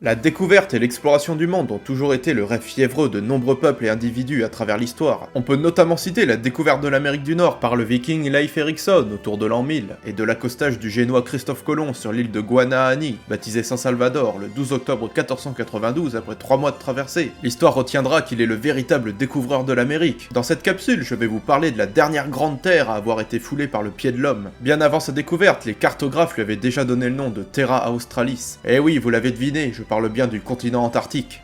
La découverte et l'exploration du monde ont toujours été le rêve fiévreux de nombreux peuples et individus à travers l'histoire. On peut notamment citer la découverte de l'Amérique du Nord par le viking Leif Erikson autour de l'an 1000, et de l'accostage du génois Christophe Colomb sur l'île de Guanahani, baptisée Saint-Salvador, le 12 octobre 1492 après 3 mois de traversée. L'histoire retiendra qu'il est le véritable découvreur de l'Amérique. Dans cette capsule, je vais vous parler de la dernière grande terre à avoir été foulée par le pied de l'homme. Bien avant sa découverte, les cartographes lui avaient déjà donné le nom de Terra Australis. Et oui, vous l'avez deviné, je parle bien du continent antarctique.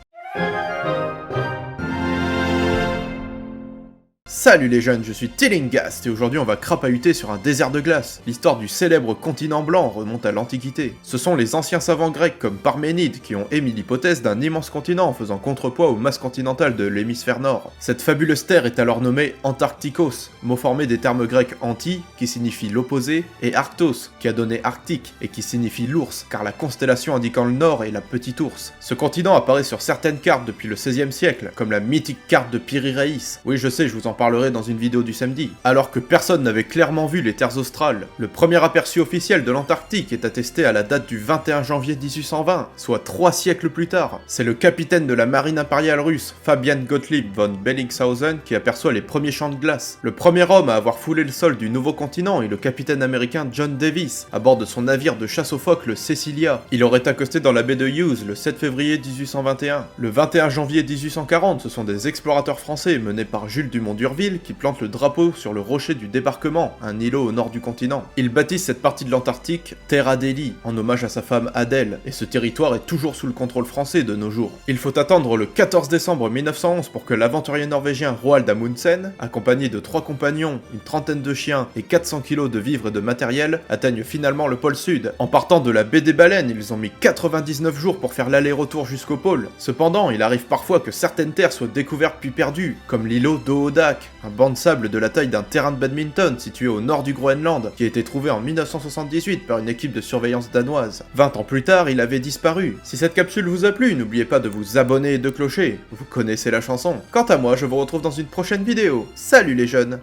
Salut les jeunes, je suis Tillinghast et aujourd'hui on va crapahuter sur un désert de glace. L'histoire du célèbre continent blanc remonte à l'Antiquité. Ce sont les anciens savants grecs comme Parménide qui ont émis l'hypothèse d'un immense continent en faisant contrepoids aux masses continentales de l'hémisphère nord. Cette fabuleuse terre est alors nommée Antarcticos, mot formé des termes grecs anti, qui signifie l'opposé, et arctos, qui a donné arctique, et qui signifie l'ours, car la constellation indiquant le nord est la petite ours. Ce continent apparaît sur certaines cartes depuis le XVIe siècle, comme la mythique carte de Piri-Reis. Oui je sais, je vous en parlerai dans une vidéo du samedi. Alors que personne n'avait clairement vu les terres australes, le premier aperçu officiel de l'Antarctique est attesté à la date du 21 janvier 1820, soit 3 siècles plus tard. C'est le capitaine de la marine impériale russe, Fabian Gottlieb von Bellingshausen, qui aperçoit les premiers champs de glace. Le premier homme à avoir foulé le sol du nouveau continent est le capitaine américain John Davis, à bord de son navire de chasse aux phoques le Cecilia. Il aurait accosté dans la baie de Hughes le 7 février 1821. Le 21 janvier 1840, ce sont des explorateurs français menés par Jules Dumont d'Urville qui plante le drapeau sur le rocher du débarquement, un îlot au nord du continent. Ils baptisent cette partie de l'Antarctique Terre Adélie, en hommage à sa femme Adèle, et ce territoire est toujours sous le contrôle français de nos jours. Il faut attendre le 14 décembre 1911 pour que l'aventurier norvégien Roald Amundsen, accompagné de 3 compagnons, une trentaine de chiens et 400 kg de vivres et de matériel, atteigne finalement le pôle sud. En partant de la baie des Baleines, ils ont mis 99 jours pour faire l'aller-retour jusqu'au pôle. Cependant, il arrive parfois que certaines terres soient découvertes puis perdues, comme l'îlot d'Oodak, un banc de sable de la taille d'un terrain de badminton situé au nord du Groenland, qui a été trouvé en 1978 par une équipe de surveillance danoise. 20 ans plus tard, il avait disparu. Si cette capsule vous a plu, n'oubliez pas de vous abonner et de clocher. Vous connaissez la chanson. Quant à moi, je vous retrouve dans une prochaine vidéo. Salut les jeunes!